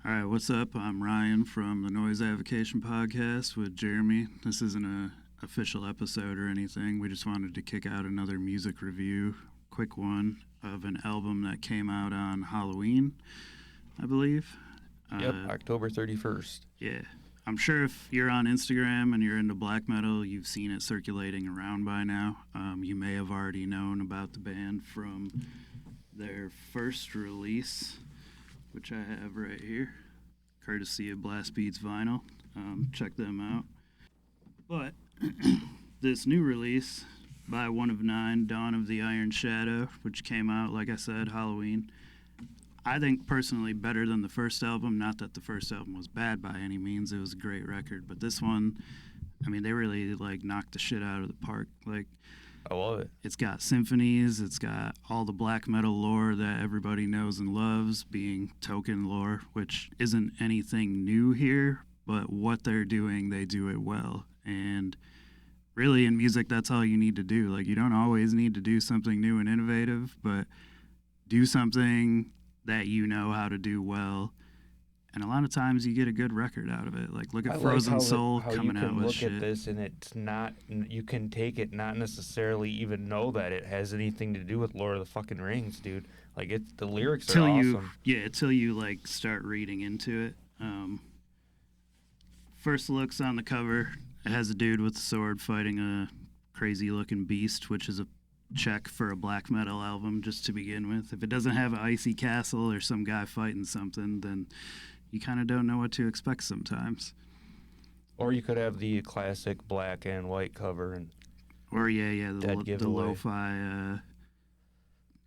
All right, what's up? I'm Ryan from the Noiseavocation podcast with Jeremy. This isn't a official episode or anything. We just wanted to kick out another music review, quick one of an album that came out on Halloween, I believe. Yep, October 31st. Yeah. I'm sure if you're on Instagram and you're into black metal, you've seen it circulating around by now. You may have already known about the band from their first release, which I have right here, courtesy of Blast Beats Vinyl. Check them out. But this new release by One of Nine, Dawn of the Iron Shadow, which came out, like I said, Halloween, I think personally better than the first album. Not that the first album was bad by any means. It was a great record. But this one, I mean, they really knocked the shit out of the park. I love it. It's got symphonies. It's got all the black metal lore that everybody knows and loves, being Tolkien lore, which isn't anything new here, but what they're doing, they do it well. And really in music, that's all you need to do. You don't always need to do something new and innovative, but do something that you know how to do well. And a lot of times you get a good record out of it. Look at Frozen Soul coming out with shit. You can look at this and it's not, you can take it not necessarily even know that it has anything to do with Lord of the fucking Rings, dude. The lyrics are awesome. Till you start reading into it. First looks on the cover, it has a dude with a sword fighting a crazy looking beast, which is a check for a black metal album just to begin with. If it doesn't have an icy castle or some guy fighting something, then you kind of don't know what to expect sometimes. Or you could have the classic black and white cover the lo-fi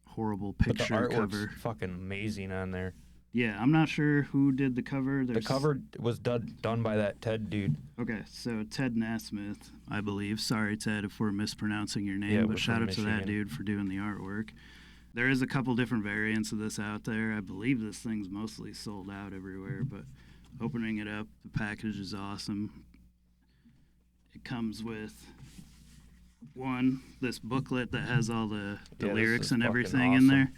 horrible picture but the artwork's cover. Fucking amazing on there. Yeah, I'm not sure who did the cover. The cover was done by that Ted dude. Okay, so Ted Nasmith, I believe. Sorry, Ted, if we're mispronouncing your name, but shout out to that dude for doing the artwork. There is a couple different variants of this out there. I believe this thing's mostly sold out everywhere, but opening it up, the package is awesome. It comes with this booklet that has all the lyrics and everything in there,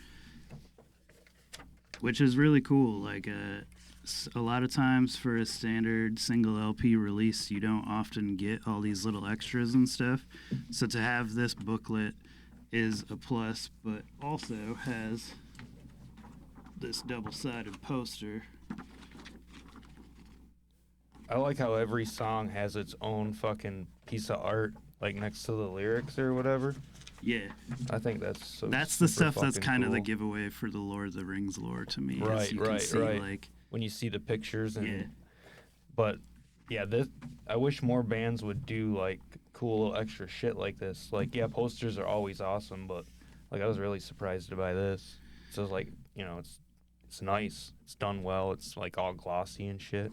which is really cool. A lot of times for a standard single LP release, you don't often get all these little extras and stuff. So to have this booklet is a plus, but also has this double-sided poster. I like how every song has its own fucking piece of art, next to the lyrics or whatever. Yeah. I think that's the stuff that's kind of the cool. giveaway for the Lord of the Rings lore to me. Right. When you see the pictures But yeah, I wish more bands would do cool extra shit like this. Posters are always awesome, but I was really surprised by this. So it's nice. It's done well. It's all glossy and shit.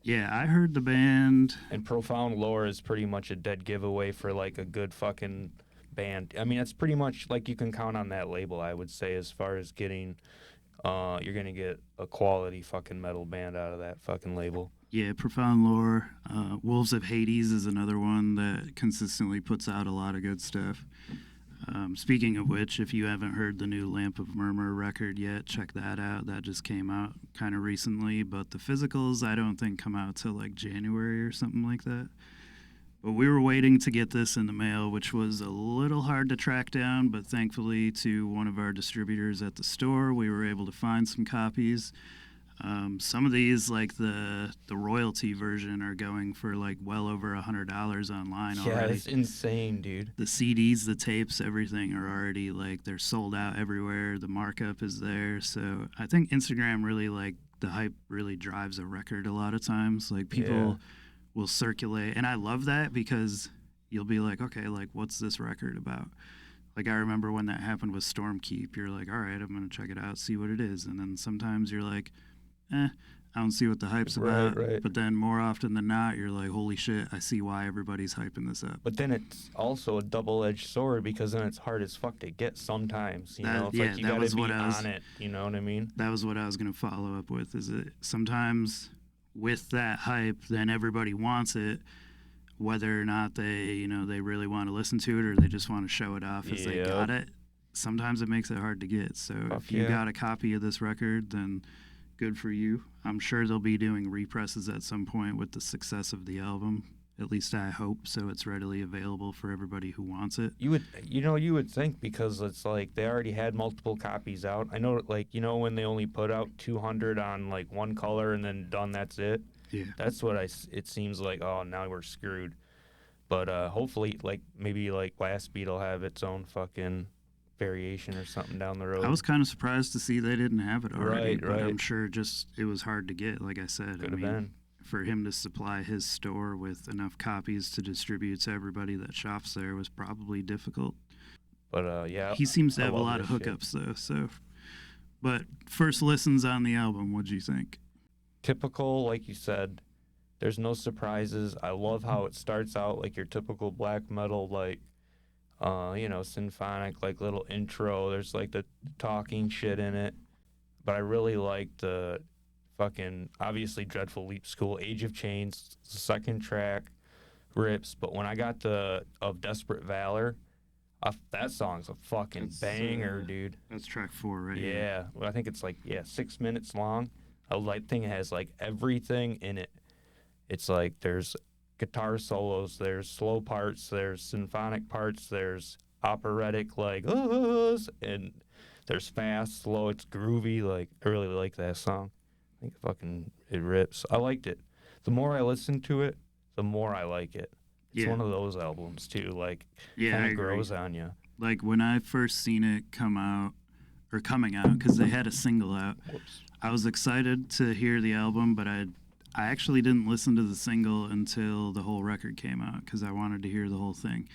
Yeah, I heard the band. And Profound Lore is pretty much a dead giveaway for a good fucking band. I mean, it's pretty much you can count on that label, I would say, as far as getting you're gonna get a quality fucking metal band out of that fucking label. Yeah, Profound Lore. Wolves of Hades is another one that consistently puts out a lot of good stuff. Speaking of which, if you haven't heard the new Lamp of Murmur record yet, check that out. That just came out kind of recently, but the physicals I don't think come out till January or something like that. But we were waiting to get this in the mail, which was a little hard to track down, but thankfully to one of our distributors at the store, we were able to find some copies. Some of these, the royalty version, are going for well over $100 online already. Yeah, it's insane, dude. The CDs, the tapes, everything are already they're sold out everywhere. The markup is there. So I think Instagram really the hype really drives a record a lot of times. People will circulate, and I love that because you'll be okay, what's this record about? I remember when that happened with Stormkeep. You're all right, I'm gonna check it out, see what it is, and then sometimes you're I don't see what the hype's about. Right. But then more often than not, you're holy shit, I see why everybody's hyping this up. But then it's also a double-edged sword because then it's hard as fuck to get sometimes. You gotta be on it. You know what I mean? That was what I was gonna follow up with. Is it sometimes with that hype, then everybody wants it, whether or not they really want to listen to it or they just want to show it off as they got it. Sometimes it makes it hard to get. So if you got a copy of this record, then Good for you. I'm sure they'll be doing represses at some point with the success of the album. At least I hope so. It's readily available for everybody who wants it. You would think, because it's like they already had multiple copies out. I know, like, when they only put out 200 on like one color and then done, that's it. Yeah. That's what it seems like. Oh, now we're screwed. But hopefully, like, maybe like Blast Beat will have its own fucking variation or something down the road. I was kind of surprised to see they didn't have it already, but Right. I'm sure just it was hard to get, like I said. Could have been. For him to supply his store with enough copies to distribute to everybody that shops there was probably difficult. But yeah, he seems to have a lot of hookups though. So, but first listens on the album, what'd you think? Typical, like you said. There's no surprises. I love how it starts out like your typical black metal, like, symphonic, like little intro. There's like the talking shit in it. But I really like the fucking, obviously, Dreadful Leap School, Age of Chains, the second track, rips. But when I got of Desperate Valor, that song's a fucking banger, dude. That's track 4, right? Yeah. Well, I think it's like, 6 minutes long. I think it has like everything in it. It's like there's guitar solos, there's slow parts, there's symphonic parts, there's operatic, like, and there's fast, slow, it's groovy. Like, I really like that song. I think it rips. I liked it. The more I listen to it, the more I like it. It's one of those albums, too. Like, kind of grows on you. Like, when I first seen it coming out, because they had a single out, I was excited to hear the album, but I actually didn't listen to the single until the whole record came out because I wanted to hear the whole thing.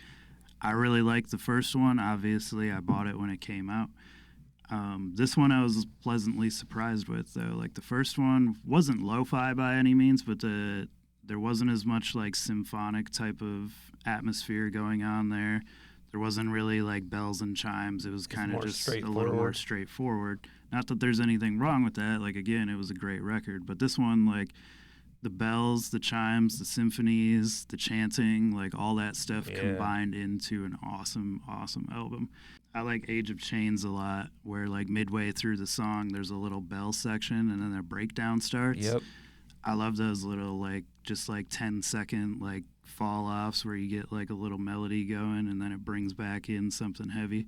I really liked the first one. Obviously, I bought it when it came out. This one I was pleasantly surprised with, though. Like, the first one wasn't lo-fi by any means, but there wasn't as much, like, symphonic type of atmosphere going on there. There wasn't really, like, bells and chimes. It was kind of just a little more straightforward. Not that there's anything wrong with that. Like, again, it was a great record. But this one, like, the bells, the chimes, the symphonies, the chanting, like all that stuff combined into an awesome, awesome album. I like Age of Chains a lot, where like midway through the song, there's a little bell section and then a breakdown starts. Yep. I love those little like just like 10-second like fall offs where you get like a little melody going and then it brings back in something heavy.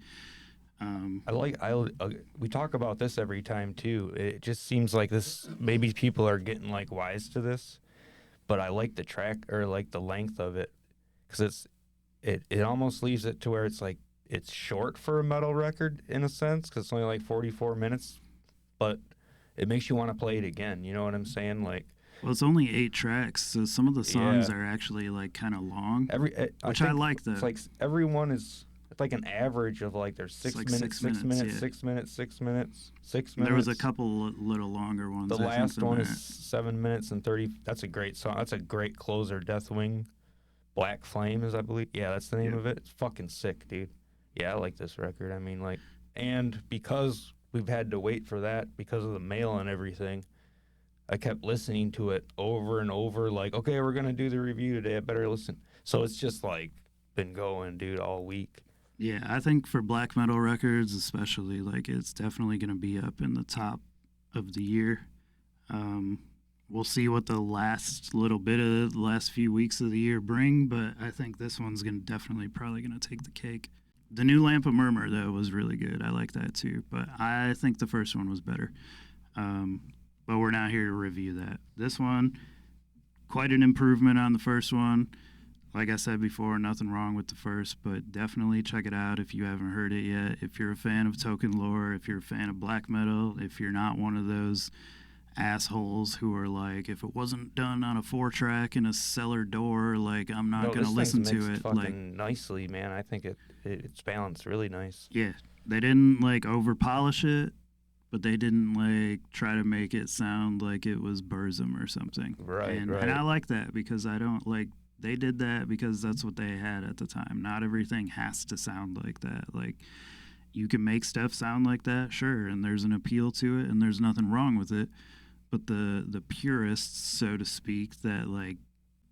We talk about this every time too. It just seems like this, maybe people are getting like wise to this, but I like the track or like the length of it, because it almost leaves it to where it's like it's short for a metal record in a sense, because it's only like 44 minutes, but it makes you want to play it again. You know what I'm saying? Like, well, it's only 8 tracks, so some of the songs are actually like kind of long, which I like though. It's like everyone is. It's like an average of like there's 6 minutes, 6 minutes, 6 minutes, 6 minutes, 6 minutes. There was a couple little longer ones. The last one is 7 minutes and 30. That's a great song. That's a great closer. Deathwing, Black Flame is, I believe. Yeah, that's the name of it. It's fucking sick, dude. Yeah, I like this record. I mean, like, and because we've had to wait for that because of the mail and everything, I kept listening to it over and over. Like, okay, we're gonna do the review today. I better listen. So it's just like been going, dude, all week. Yeah, I think for black metal records especially, like, it's definitely going to be up in the top of the year. We'll see what the last little bit of the last few weeks of the year bring, but I think this one's probably going to take the cake. The new Lamp of Murmur, though, was really good. I like that, too, but I think the first one was better. But we're not here to review that. This one, quite an improvement on the first one. Like I said before, nothing wrong with the first, but definitely check it out if you haven't heard it yet. If you're a fan of Tolkien lore, if you're a fan of black metal, if you're not one of those assholes who are like, if it wasn't done on a 4-track in a cellar door, like, I'm not going to listen to it. Like, nicely, man. I think it's balanced really nice. Yeah, they didn't like over polish it, but they didn't like try to make it sound like it was Burzum or something. Right. And I like that because I don't like. They did that because that's what they had at the time. Not everything has to sound like that. Like, you can make stuff sound like that, sure, and there's an appeal to it, and there's nothing wrong with it. But the purists, so to speak, that, like,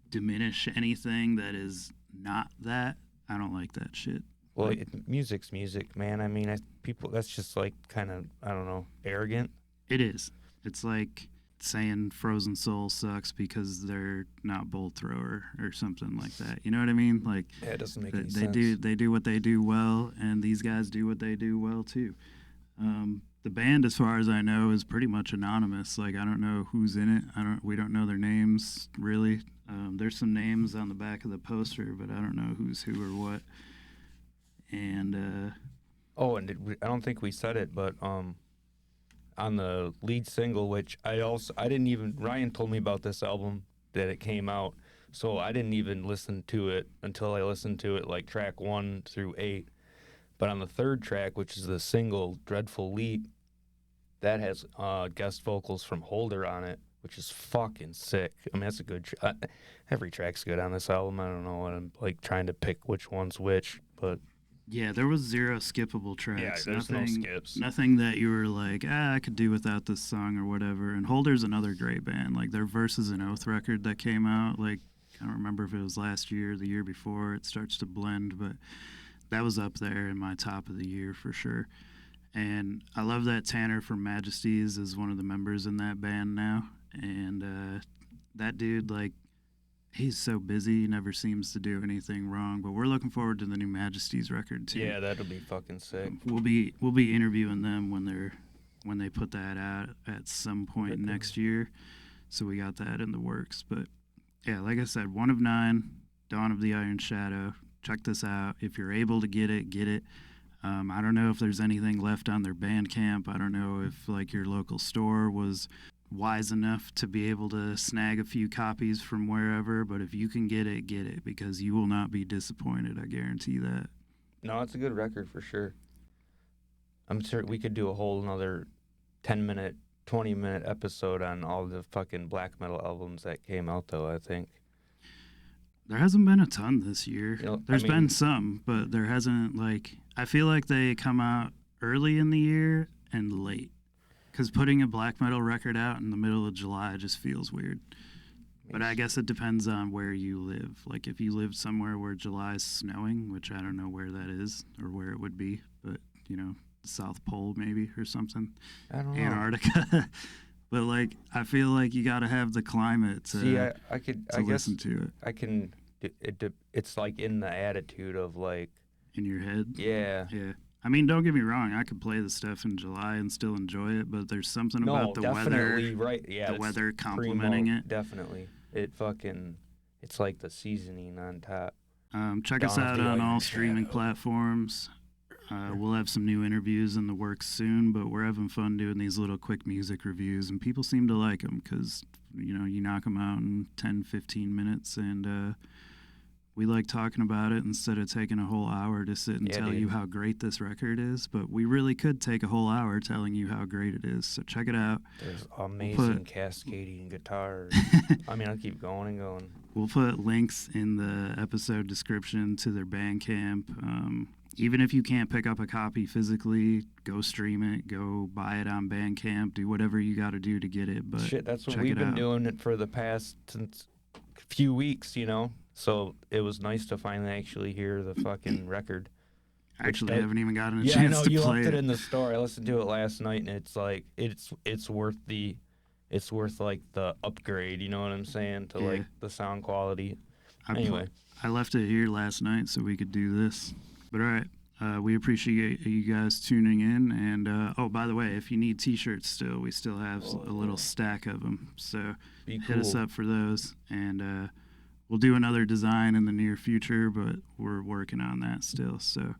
diminish anything that is not that, I don't like that shit. Well, music's music, man. I mean, people, that's just, like, kind of, I don't know, arrogant. It is. It's like saying Frozen Soul sucks because they're not Bolt Thrower or something like that. You know what I mean? Like, Yeah, it doesn't make they, any they sense. do what they do well, and these guys do what they do well too. The band, as far as I know, is pretty much anonymous. Like, I don't know who's in it. We don't know their names really. There's some names on the back of the poster, but I don't know who's who or what. And Oh, and I don't think we said it, but on the lead single, which I didn't even, Ryan told me about this album that it came out, so I didn't even listen to it until I listened to it like track 1 through 8. But on the third track, which is the single Dreadful Leap, that has guest vocals from Holder on it, which is fucking sick. I mean, that's a good every track's good on this album. I don't know what I'm like trying to pick which one's which, but yeah, there was 0 skippable tracks. yeah, there's no skips. Nothing that you were like, I could do without this song or whatever. And Holder's another great band. Like, their Versus and Oath record that came out, like, I don't remember if it was last year or the year before. It starts to blend, but that was up there in my top of the year for sure. And I love that Tanner from Majesties is one of the members in that band now. And that dude, like, he's so busy, he never seems to do anything wrong. But we're looking forward to the new Majesties record too. Yeah, that'll be fucking sick. We'll be interviewing them when they put that out at some point next year. So we got that in the works. But yeah, like I said, 1 of 9, Dawn of the Iron Shadow. Check this out. If you're able to get it, get it. I don't know if there's anything left on their Bandcamp. I don't know if like your local store was wise enough to be able to snag a few copies from wherever, but if you can get it because you will not be disappointed. I guarantee that. No, it's a good record for sure. I'm sure we could do a whole another 10-minute, 20-minute episode on all the fucking black metal albums that came out, though, I think. There hasn't been a ton this year. There's been some, but there hasn't, like, I feel like they come out early in the year and late. Because putting a black metal record out in the middle of July just feels weird. But I guess it depends on where you live. Like, if you live somewhere where July's snowing, which I don't know where that is or where it would be, but, you know, the South Pole maybe or something. I don't know. Antarctica. But, like, I feel like you got to have the climate to, listen to it. It's like in the attitude of, like... In your head? Yeah. Yeah. I mean, don't get me wrong. I could play the stuff in July and still enjoy it, but there's something about the weather. Right. Yeah, the weather complementing it. Definitely. It's like the seasoning on top. Check us out on all streaming platforms. We'll have some new interviews in the works soon, but we're having fun doing these little quick music reviews, and people seem to like them because, you know, you knock them out in 10, 15 minutes, and we like talking about it instead of taking a whole hour to sit and tell you how great this record is. But we really could take a whole hour telling you how great it is. So check it out. There's amazing cascading guitars. I mean, I'll keep going and going. We'll put links in the episode description to their Bandcamp. Even if you can't pick up a copy physically, go stream it, go buy it on Bandcamp, do whatever you got to do to get it. But shit, that's what we've been doing it for the past few weeks, you know. So it was nice to finally actually hear the fucking record. Actually, I haven't even gotten a chance to play it. Yeah, I know, you left it in the store. I listened to it last night, and it's like, it's worth like the upgrade, you know what I'm saying, to like the sound quality. Anyway. I left it here last night so we could do this. But all right, we appreciate you guys tuning in. And, oh, by the way, if you need T-shirts still, we still have a little stack of them. So hit us up for those. And we'll do another design in the near future, but we're working on that still. So